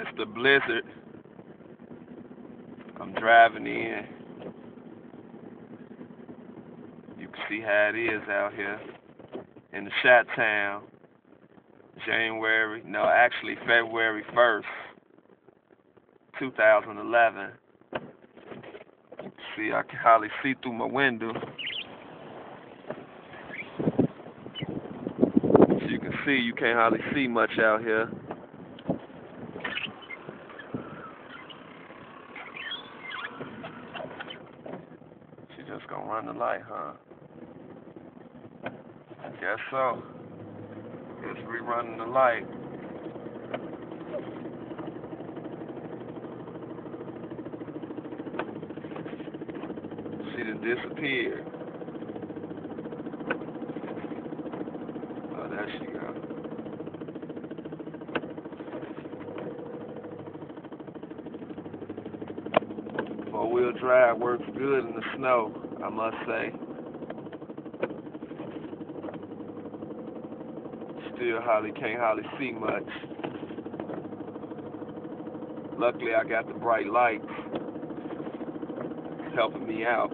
It's the blizzard. I'm driving in. You can see how it is out here in the Chi-Town. February 1st, 2011. See, I can hardly see through my window. As you can see, you can't hardly see much out here. She just gonna run the light, huh? Guess so. Guess we running the light. She done disappeared. Oh, there she go. Four-wheel drive works good in the snow, I must say. Still can't hardly see much. Luckily, I got the bright lights helping me out.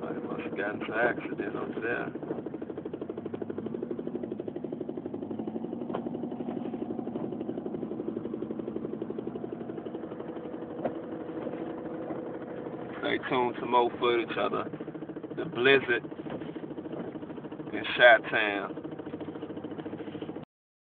I must have gotten into an accident over there. Stay tuned to more footage of the blizzard in Chi-Town.